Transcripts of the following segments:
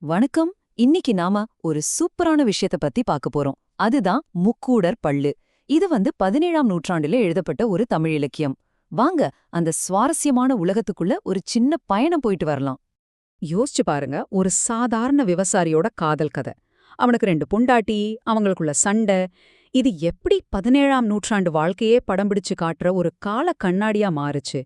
வணக்கம். இன்னைக்கு நாம ஒரு சூப்பரான விஷயத்த பத்தி பார்க்க போறோம். அதுதான் முக்கூடர் பள்ளு. இது 17ஆம் நூற்றாண்டுல எழுதப்பட்ட ஒரு தமிழ் இலக்கியம். வாங்க அந்த சுவாரஸ்யமான உலகத்துக்குள்ள ஒரு சின்ன பயணம் போயிட்டு வரலாம். யோசிச்சு பாருங்க, ஒரு சாதாரண விவசாயியோட காதல் கதை. அவனுக்கு 2 பொண்டாட்டி, அவங்களுக்குள்ள சண்டை. இது எப்படி 17ஆம் நூற்றாண்டு வாழ்க்கையே படம் பிடிச்சு காட்டுற ஒரு கால கண்ணாடியா மாறுச்சு?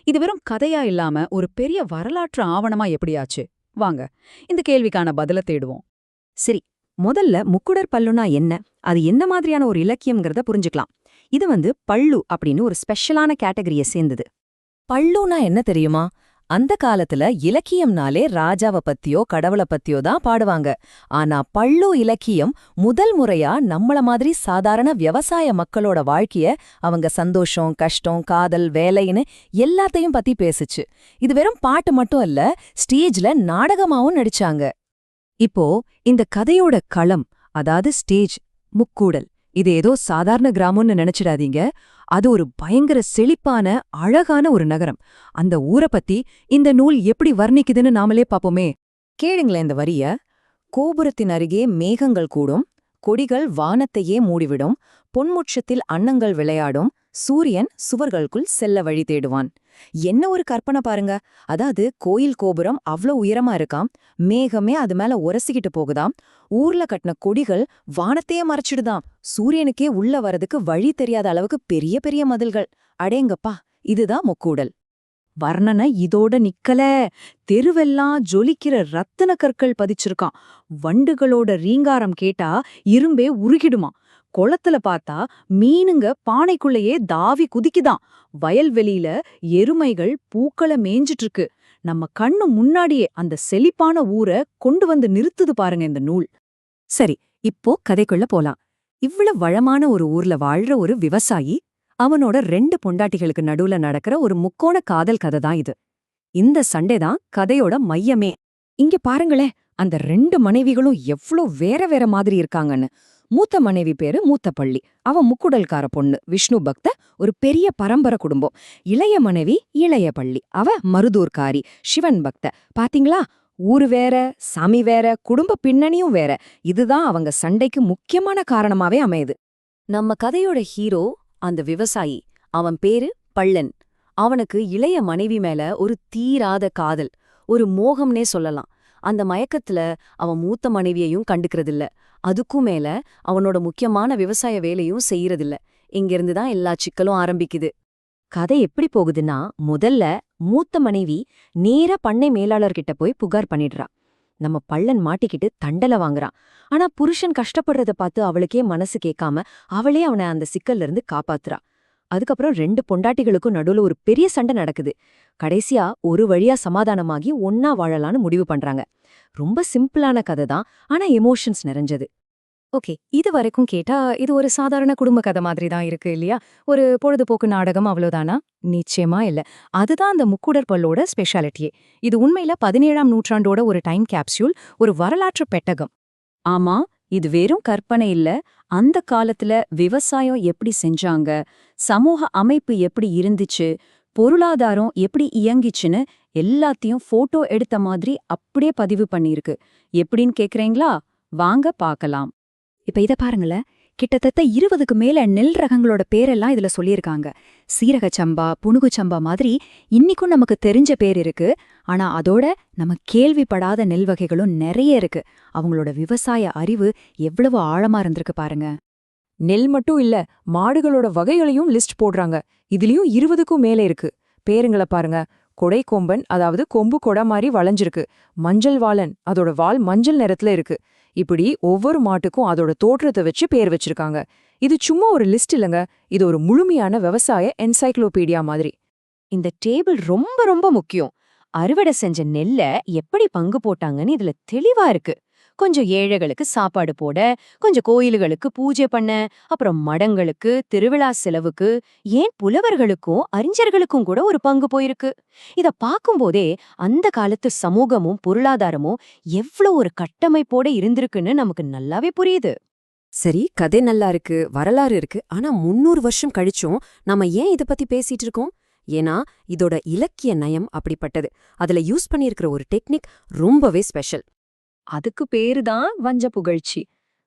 இது வெறும் கதையா இல்லாம ஒரு பெரிய வரலாற்று ஆவணமா எப்படியாச்சு? வாங்க இந்த கேள்விக்கான பதில தேடுவோம். சரி, முதல்ல முக்குடர் பல்லுனா என்ன, அது எந்த மாதிரியான ஒரு இலக்கியம்ங்கிறத புரிஞ்சுக்கலாம். இது பள்ளு அப்படின்னு ஒரு ஸ்பெஷலான கேட்டகரிய சேர்ந்தது. பள்ளுனா என்ன தெரியுமா? அந்த காலத்துல இலக்கியம்னாலே ராஜாவ பத்தியோ கடவுள பத்தியோ தான் பாடுவாங்க. ஆனா பள்ளு இலக்கியம் முதல் முறையா நம்மள மாதிரி சாதாரண விவசாய மக்களோட வாழ்க்கைய, அவங்க சந்தோஷம், கஷ்டம், காதல், வேலைன்னு எல்லாத்தையும் பத்தி பேசுச்சு. இது வெறும் பாட்டு மட்டும் இல்ல, ஸ்டேஜ்ல நாடகமாவும் நடிச்சாங்க. இப்போ இந்த கதையோட களம், அதாவது ஸ்டேஜ், முக்கூடல். இது ஏதோ சாதாரண கிராமம்னு நினைச்சிடாதீங்க. அது ஒரு பயங்கர செழிப்பான அழகான ஒரு நகரம். அந்த ஊரை பத்தி இந்த நூல் எப்படி வர்ணிக்குதுன்னு நாமளே பாப்போமே. கேளுங்களேன் இந்த வரிய. கோபுரத்தின் அருகே மேகங்கள் கூடும், கொடிகள் வானத்தையே மூடிவிடும், பொன்முற்றத்தில் அன்னங்கள் விளையாடும், சூரியன் சுவர்களுக்குள் செல்ல வழி தேடுவான். என்ன ஒரு கற்பனை பாருங்க. அதாவது கோயில் கோபுரம் அவ்ளோ உயரமா இருக்காம், மேகமே அது மேல உரசிக்கிட்டு போகுதாம், ஊர்ல கட்டின கொடிகள் வானத்தையே மறைச்சிடுதாம், சூரியனுக்கே உள்ள வரதுக்கு வழி தெரியாத அளவுக்கு பெரிய பெரிய மதில்கள். அடேங்கப்பா, இதுதான் முக்கூடல். வர்ணனை இதோட நிக்கல. தெருவெல்லாம் ஜொலிக்கிற ரத்தின கற்கள் பதிச்சிருக்கான். வண்டுகளோட ரீங்காரம் கேட்டா இரும்பே உருகிடுமா. குளத்துல பார்த்தா மீனுங்க பானைக்குள்ளேயே தாவி குதிக்குதாம். வயல்வெளியில எருமைகள் பூக்களை மேய்ஞ்சிட்டு இருக்கு. நம்ம கண்ணு முன்னாடியே அந்த செழிப்பான ஊரை கொண்டு வந்து நிறுத்துது பாருங்க இந்த நூல். சரி, இப்போ கதைக்குள்ள போலாம். இவ்வளவு வளமான ஒரு ஊர்ல வாழ்ற ஒரு விவசாயி, அவனோட 2 பொண்டாட்டிகளுக்கு நடுவுல நடக்கிற ஒரு முக்கோண காதல் கதை தான் இது. இந்த சண்டைதான் கதையோட மையமே. இங்க பாருங்களேன், அந்த 2 மனைவிகளும் எவ்ளோ வேற வேற மாதிரி இருக்காங்கன்னு. மூத்த மனைவி பேரு மூத்தப்பள்ளி, அவ முக்குடல்கார பொண்ணு, விஷ்ணு பக்த, ஒரு பெரிய பரம்பரை குடும்பம். இளைய மனைவி இளைய பள்ளி, அவ மருதூர்காரி, சிவன் பக்த. பாத்தீங்களா, ஊரு வேற, சாமி வேற, குடும்ப பின்னணியும் வேற. இதுதான் அவங்க சண்டைக்கு முக்கியமான காரணமாவே அமையுது. நம்ம கதையோட ஹீரோ அந்த விவசாயி. அவன் பேரு பள்ளன். அவனுக்கு இளைய மனைவி மேல ஒரு தீராத காதல், ஒரு மோகம்னே சொல்லலாம். அந்த மயக்கத்துல அவன் மூத்த மனைவியையும் கண்டுக்கிறதில்ல. அதுக்கும் மேல அவனோட முக்கியமான விவசாய வேலையும் செய்யறதில்ல. இங்கிருந்துதான் எல்லா சிக்கலும் ஆரம்பிக்குது. கதை எப்படி போகுதுன்னா, முதல்ல மூத்த மனைவி நேரா பண்ணை மேலாளர்கிட்ட போய் புகார் பண்ணிடுறா. நம்ம பள்ளன் மாட்டிக்கிட்டு தண்டல வாங்குறான். ஆனா புருஷன் கஷ்டப்படுறத பார்த்து அவளுக்கே மனசு கேட்காம அவளே அவனை அந்த சிக்கல்ல இருந்து காப்பாத்துறா. அதுக்கப்புறம் 2 பொண்டாட்டிகளுக்கும் நடுவுல ஒரு பெரிய சண்டை நடக்குது. கடைசியா ஒரு வழியா சமாதானமாகி ஒன்னா வாழலான்னு முடிவு பண்றாங்க. ரொம்ப சிம்பிளான கதை தான், ஆனா எமோஷன்ஸ் நிறைஞ்சது. ஓகே, இது வரைக்கும் கேட்டா இது ஒரு சாதாரண குடும்ப கதை மாதிரி தான் இருக்கு இல்லையா? ஒரு பொழுதுபோக்கு நாடகம் அவ்வளவுதானா? நிச்சயமா இல்ல. அதுதான் அந்த முக்குடர் பல்லோட ஸ்பெஷாலிட்டியே. இது உண்மையில 17ஆம் நூற்றாண்டோட ஒரு டைம் கேப்சூல், ஒரு வரலாற்று பெட்டகம். ஆமா, இது வெறும் கற்பனை இல்ல. அந்த காலத்துல விவசாயம் எப்படி செஞ்சாங்க, சமூக அமைப்பு எப்படி இருந்துச்சு, பொருளாதாரம் எப்படி இயங்கிச்சுன்னு எல்லாத்தையும் போட்டோ எடுத்த மாதிரி அப்படியே பதிவு பண்ணியிருக்கு. எப்படின்னு கேக்குறீங்களா? வாங்க பார்க்கலாம். இப்ப இத பாருங்களேன். கிட்டத்தட்ட 20க்கு மேல நெல் ரகங்களோட பேரெல்லாம் இதுல சொல்லியிருக்காங்க. சீரக சம்பா, புனுகு சம்பா மாதிரி இன்னிக்கும் நமக்கு தெரிஞ்ச பேர் இருக்கு. ஆனா அதோட நம்ம கேள்விப்படாத நெல் வகைகளும் நிறைய இருக்கு. அவங்களோட விவசாய அறிவு எவ்வளவு ஆழமா இருந்திருக்கு பாருங்க. நெல் மட்டும் இல்ல, மாடுகளோட வகைகளையும் லிஸ்ட் போடுறாங்க. இதுலயும் 20க்கும் மேல இருக்கு. பேருங்களை பாருங்க. கொடை கொம்பன், அதாவது கொம்பு கொடை மாதிரி வளைஞ்சிருக்கு. மஞ்சள் வாளன், அதோட வால் மஞ்சள் நிறத்துல இருக்கு. இப்படி ஒவ்வொரு மாட்டுக்கும் அதோட தோற்றத்தை வச்சு பேர் வச்சிருக்காங்க. இது சும்மா ஒரு லிஸ்ட் இல்லங்க, இது ஒரு முழுமையான விவசாய என்சைக்ளோபீடியா மாதிரி. இந்த டேபிள் ரொம்ப ரொம்ப முக்கியம். அறுவடை செஞ்ச நெல்ல எப்படி பங்கு போட்டாங்கன்னு இதுல தெளிவா இருக்கு. கொஞ்சம் ஏழைகளுக்கு சாப்பாடு போட, கொஞ்சம் கோயில்களுக்கு பூஜை பண்ண, அப்புறம் மடங்களுக்கு, திருவிழா செலவுக்கு, ஏன் புலவர்களுக்கும் அறிஞர்களுக்கும் கூட ஒரு பங்கு போயிருக்கு. இத பாக்கும்போதே அந்த காலத்து சமூகமும் பொருளாதாரமும் எவ்ளோ ஒரு கட்டமைப்போட இருந்திருக்குன்னு நமக்கு நல்லாவே புரியுது. சரி, கதை நல்லா இருக்கு, வரலாறு இருக்கு. ஆனா 300 வருஷம் கழிச்சும் நாம ஏன் இத பத்தி பேசிட்டு இருக்கோம்? ஏன்னா இதோட இலக்கிய நயம் அப்படிப்பட்டது. அதுல யூஸ் பண்ணியிருக்கிற ஒரு டெக்னிக் ரொம்பவே ஸ்பெஷல். அதுக்கு பேரு தான் வஞ்ச புகழ்ச்சி.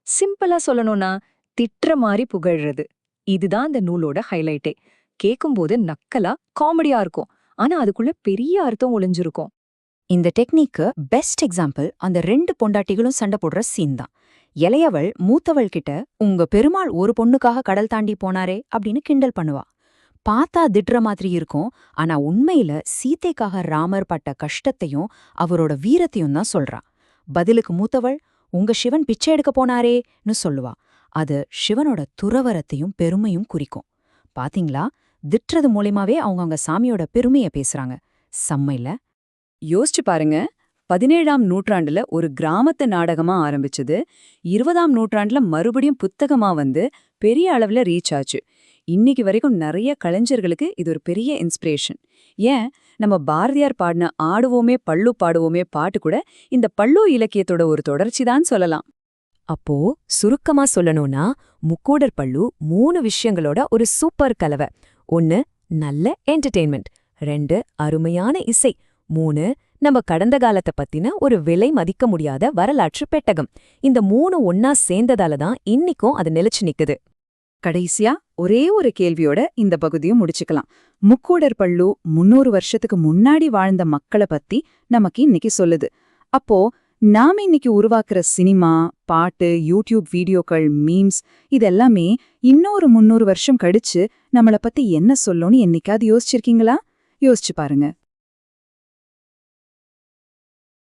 சிம்பிளா சொல்லணும்னா திட்டுற மாதிரி புகழ்றது. இதுதான் அந்த நூலோட ஹைலைட்டே. கேக்கும்போது நக்கலா காமெடியா இருக்கும், ஆனா அதுக்குள்ள பெரிய அர்த்தம் ஒளிஞ்சிருக்கும். இந்த டெக்னிக்கு பெஸ்ட் எக்ஸாம்பிள் அந்த 2 பொண்டாட்டிகளும் சண்டை போடுற சீன் தான். இளையவள் மூத்தவள் கிட்ட உங்க பெருமாள் ஒரு பொண்ணுக்காக கடல் தாண்டி போனாரே அப்படின்னு கிண்டல் பண்ணுவா. பார்த்தா திட்டுற மாதிரி இருக்கும், ஆனா உண்மையில சீதைக்காக ராமர் பட்ட கஷ்டத்தையும் அவரோட வீரத்தையும் தான் சொல்றா. பதிலுக்கு மூத்தவள் உங்க சிவன் பிச்சை எடுக்க போனாரேன்னு சொல்லுவா. அது சிவனோட துறவரத்தையும் பெருமையும் குறிக்கும். பாத்தீங்களா, திட்டுறது மூலியமாவே அவங்க சாமியோட பெருமைய பேசுறாங்க. செம்மையில. யோசிச்சு பாருங்க, 17ஆம் நூற்றாண்டுல ஒரு கிராமத்து நாடகமா ஆரம்பிச்சது 20ஆம் நூற்றாண்டுல மறுபடியும் புத்தகமா வந்து பெரிய அளவுல ரீச் ஆச்சு. இன்னைக்கு வரைக்கும் நிறைய கலைஞர்களுக்கு இது ஒரு பெரிய இன்ஸ்பிரேஷன். ஏன், நம்ம பாரதியார் பாடின ஆடுவோமே பள்ளு பாடுவோமே பாட்டு கூட இந்த பள்ளு இலக்கியத்தோட ஒரு தொடர்ச்சி தான் சொல்லலாம். அப்போ சுருக்கமா சொல்லணும்னா, முக்கூடர் பள்ளு 3 விஷயங்களோட ஒரு சூப்பர் கலவை. 1 நல்ல என்டர்டெயின்மெண்ட், 2 அருமையான இசை, 3 நம்ம கடந்த காலத்தை பத்தின ஒரு விலை மதிக்க முடியாத வரலாற்று பெட்டகம். இந்த 3 ஒன்னா சேர்ந்ததால தான் இன்னிக்கும் அது நிலைச்சு நிக்குது. கடைசியா ஒரே ஒரு கேள்வியோட இந்த பகுதியும் முடிச்சுக்கலாம். முக்கூடர் பள்ளு 300 வருஷத்துக்கு முன்னாடி வாழ்ந்த மக்களை பத்தி நமக்கு இன்னைக்கு சொல்லுது. அப்போ நாம இன்னைக்கு உருவாக்குற சினிமா, பாட்டு, யூடியூப் வீடியோக்கள், மீம்ஸ் இதெல்லாமே இன்னொரு 300 வருஷம் கழிச்சு நம்மள பத்தி என்ன சொல்லும்னு என்னைக்காவது யோசிச்சிருக்கீங்களா? யோசிச்சு பாருங்க.